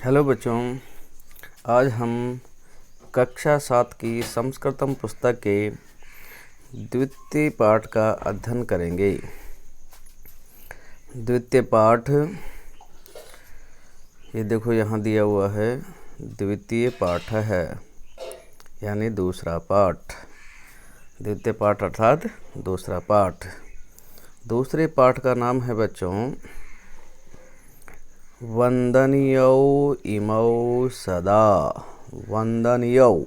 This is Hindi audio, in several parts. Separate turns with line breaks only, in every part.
हेलो बच्चों, आज हम कक्षा 7 की संस्कृतम पुस्तक के द्वितीय पाठ का अध्ययन करेंगे। द्वितीय पाठ ये देखो यहाँ दिया हुआ है, द्वितीय पाठ है यानी दूसरा पाठ। द्वितीय पाठ अर्थात दूसरा पाठ। दूसरे पाठ का नाम है बच्चों वंदनीयौ इमौ सदा। वंदनीयौ,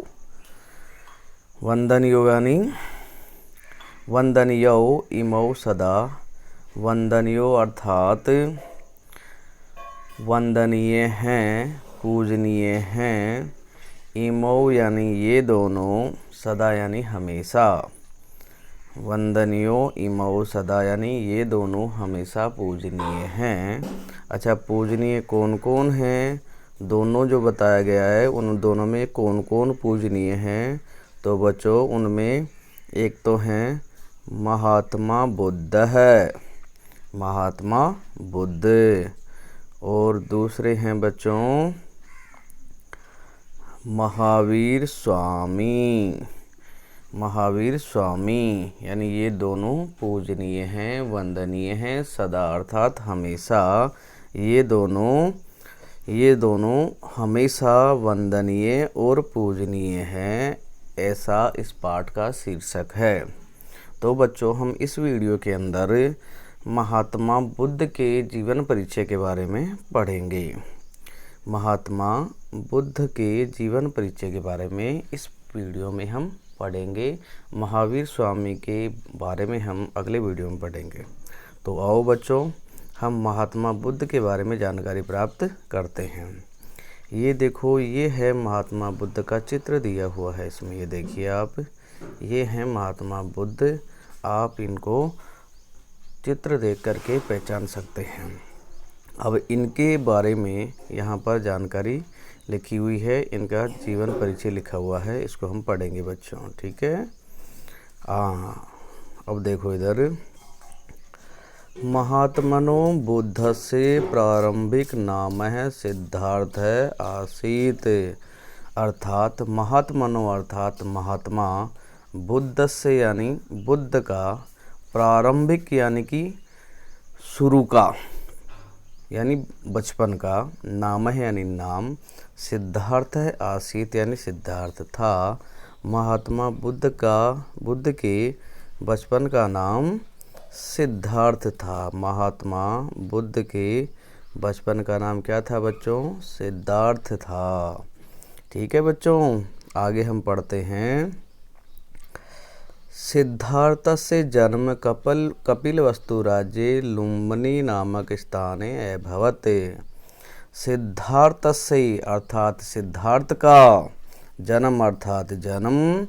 वंदनीयो यानी वंदनीयौ इमौ सदा। वंदनीयो अर्थात वंदनीय हैं, पूजनीय हैं। इमौ यानी ये दोनों, सदा यानी हमेशा। वंदनीयो इमौ सदा यानी ये दोनों हमेशा पूजनीय हैं। अच्छा, पूजनीय कौन कौन हैं? दोनों जो बताया गया है उन दोनों में कौन कौन पूजनीय हैं? तो बच्चों उनमें एक तो हैं महात्मा बुद्ध है, महात्मा बुद्ध। और दूसरे हैं बच्चों महावीर स्वामी, महावीर स्वामी। यानी ये दोनों पूजनीय हैं, वंदनीय हैं, सदा अर्थात हमेशा। ये दोनों हमेशा वंदनीय और पूजनीय हैं, ऐसा इस पाठ का शीर्षक है। तो बच्चों हम इस वीडियो के अंदर महात्मा बुद्ध के जीवन परिचय के बारे में पढ़ेंगे। महात्मा बुद्ध के जीवन परिचय के बारे में इस वीडियो में हम पढ़ेंगे। महावीर स्वामी के बारे में हम अगले वीडियो में पढ़ेंगे। तो आओ बच्चों, हम महात्मा बुद्ध के बारे में जानकारी प्राप्त करते हैं। ये देखो, ये है महात्मा बुद्ध का चित्र दिया हुआ है इसमें। ये देखिए आप, ये हैं महात्मा बुद्ध। आप इनको चित्र देख करके पहचान सकते हैं। अब इनके बारे में यहाँ पर जानकारी लिखी हुई है, इनका जीवन परिचय लिखा हुआ है, इसको हम पढ़ेंगे बच्चों, ठीक है। अब देखो इधर, महात्मनो बुद्ध से प्रारंभिक नाम है सिद्धार्थ है आसीत। अर्थात महात्मनो अर्थात महात्मा, बुद्ध से यानी बुद्ध का, प्रारंभिक यानी कि शुरू का यानी बचपन का, नाम है यानी नाम, सिद्धार्थ है आसीत यानी सिद्धार्थ था। महात्मा बुद्ध के बचपन का नाम सिद्धार्थ था। महात्मा बुद्ध के बचपन का नाम क्या था बच्चों? सिद्धार्थ था। ठीक है बच्चों, आगे हम पढ़ते हैं। सिद्धार्थस्य जन्म कपिलवस्तु राज्ये लुम्बिनी नामक स्थाने अभवत्। सिद्धार्थस्य अर्थात सिद्धार्थ का जन्म अर्थात जन्म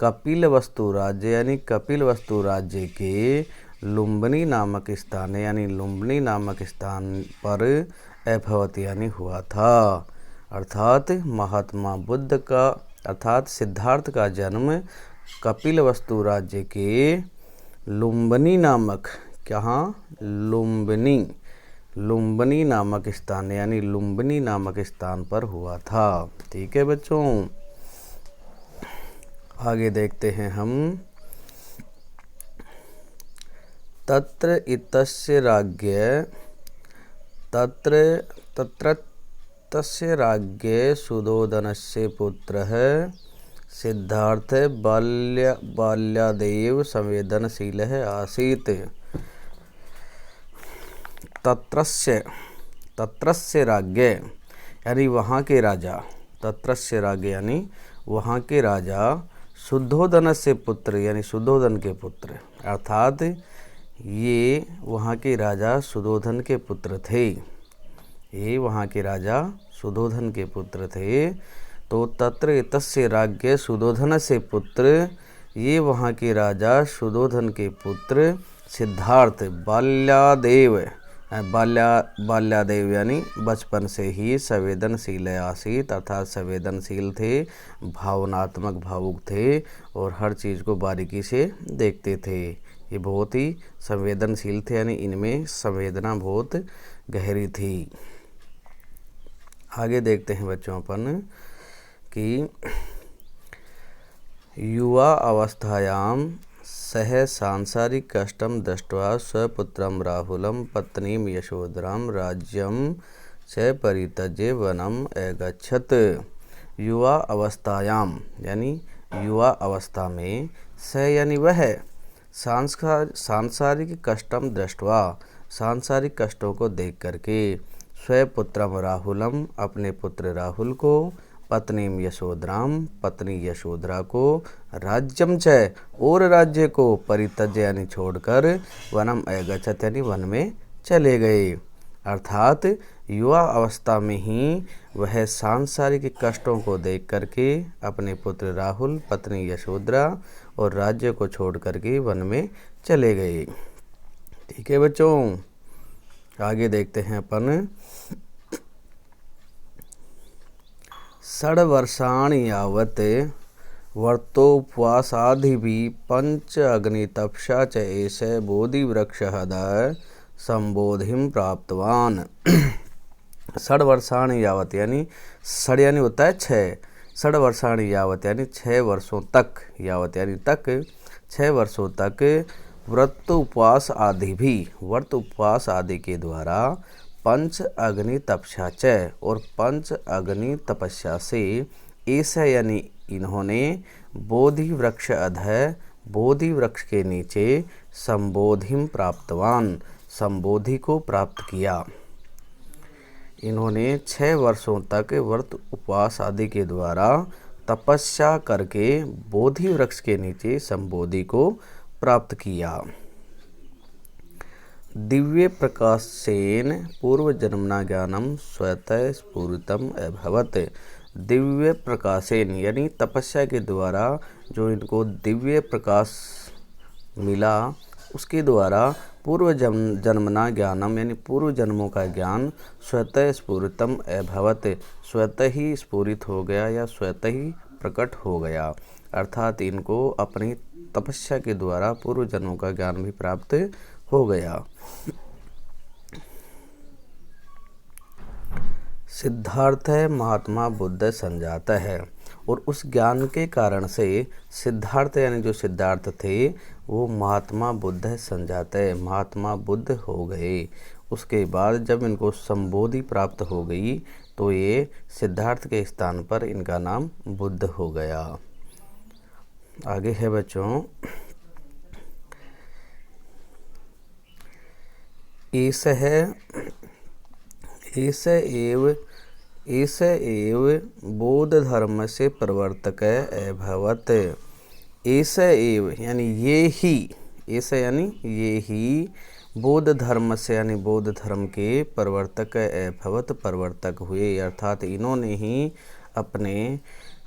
कपिलवस्तु राज्य यानी कपिलवस्तु राज्य के लुम्बिनी नामक स्थान यानी लुम्बिनी नामक स्थान पर अभवत् यानी हुआ था। अर्थात महात्मा बुद्ध का अर्थात सिद्धार्थ का जन्म कपिलवस्तु राज्य के लुम्बिनी नामक, कहाँ? लुम्बिनी नामक स्थान यानी लुम्बिनी नामक स्थान पर हुआ था। ठीक है बच्चों, आगे देखते हैं हम। तत्र इतस्य राज्ञ तस्य राज्ञ सुधोधनस्य पुत्रः सिद्धार्थ बाल्यादेव संवेदनशीलः आसीत्। तत्रस्य राज्ञ यानी वहाँ के राजा, तत्रस्य राज्ञ यानी वहाँ के राजा, शुद्धोधनस्य पुत्र यानी शुद्धोधन के पुत्र। अर्थात ये वहाँ के राजा शुद्धोधन के पुत्र थे। ये वहाँ के राजा शुद्धोधन के पुत्र थे। तो तत्र इतस्य राज्ञ शुद्धोधन से पुत्र, ये वहाँ के राजा शुद्धोधन के पुत्र सिद्धार्थ बाल्यादेव यानी बचपन से ही संवेदनशील आसीत अर्थात संवेदनशील थे, भावनात्मक भावुक थे और हर चीज़ को बारीकी से देखते थे। ये बहुत ही संवेदनशील थे यानी इनमें संवेदना बहुत गहरी थी। आगे देखते हैं बच्चों अपन कि युवा अवस्थायां सह सांसारिक कष्टम दृष्ट्वा स्वपुत्रम राहुलम पत्नीम यशोधराम राज्यम च परित्यज्य वनम अगच्छत। युवा अवस्थायाम यानी युवा अवस्था में, स यानी वह, सांसारिक कष्टम दृष्ट्वा सांसारिक कष्टों को देख करके, स्वपुत्रम राहुलम अपने पुत्र राहुल को, पत्नीम यशोधराम पत्नी यशोधरा को, राज्यम च और राज्य को, परित्यज्य यानी छोड़कर, वनम अगच्छत यानी वन में चले गए। अर्थात युवा अवस्था में ही वह सांसारिक कष्टों को देख करके अपने पुत्र राहुल, पत्नी यशोधरा और राज्य को छोड़ करके वन में चले गए। ठीक है बच्चों, आगे देखते हैं अपन। षड्वर्षाणि यावत् व्रतोपवासादिभिः पंच अग्नि तपसा च एष बोधिवृक्षहृदय संबोधिं प्राप्तवान। षड्वर्षाणि यावत् यानी षड यानी होता है 6, षड्वर्षाणि यावत् यानी 6 वर्षों तक, यावत् यानी तक, 6 वर्षों तक, व्रत उपवास आदि भी, व्रत उपवास आदि के द्वारा, पंच अग्नि तपस्या च और पंच अग्नि तपस्या से, ऐसा यानी इन्होंने, बोधि वृक्ष अधः बोधि वृक्ष के नीचे, संबोधिम प्राप्तवान संबोधि को प्राप्त किया। इन्होंने 6 वर्षों तक व्रत उपवास आदि के द्वारा तपस्या करके बोधि वृक्ष के नीचे संबोधि को प्राप्त किया। दिव्य प्रकाशेन पूर्व जन्मना ज्ञानम स्वतः स्फुरितम अभवत। दिव्य प्रकाशेन यानी तपस्या के द्वारा जो इनको दिव्य प्रकाश मिला, उसके द्वारा पूर्व जन्मना ज्ञानम यानी पूर्व जन्मों का ज्ञान, स्वतः स्फुरितम अभवत स्वतः ही स्फुरित हो गया या स्वतः ही प्रकट हो गया। अर्थात इनको अपनी तपस्या के द्वारा पूर्व जन्मों का ज्ञान भी प्राप्त हो गया। सिद्धार्थ महात्मा बुद्ध संजाता है, और उस ज्ञान के कारण से सिद्धार्थ यानी जो सिद्धार्थ थे वो महात्मा बुद्ध संजाते, महात्मा बुद्ध हो गए। उसके बाद जब इनको संबोधि प्राप्त हो गई तो ये सिद्धार्थ के स्थान पर इनका नाम बुद्ध हो गया। आगे है बच्चों, एष एव बौद्ध धर्म से प्रवर्तक अभवत। एष एव यानी ये ही, ऐसा यानी ये ही, बौद्ध धर्म से यानी बौद्ध धर्म के प्रवर्तक अभवत प्रवर्तक हुए। अर्थात इन्होंने ही अपने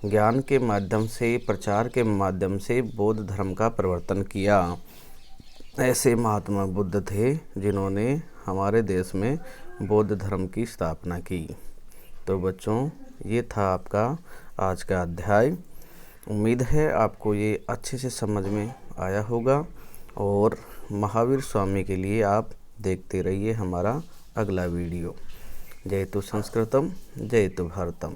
ज्ञान के माध्यम से, प्रचार के माध्यम से बौद्ध धर्म का प्रवर्तन किया। ऐसे महात्मा बुद्ध थे जिन्होंने हमारे देश में बौद्ध धर्म की स्थापना की। तो बच्चों, ये था आपका आज का अध्याय। उम्मीद है आपको ये अच्छे से समझ में आया होगा, और महावीर स्वामी के लिए आप देखते रहिए हमारा अगला वीडियो। जयतु संस्कृतम, जयतु भारतम।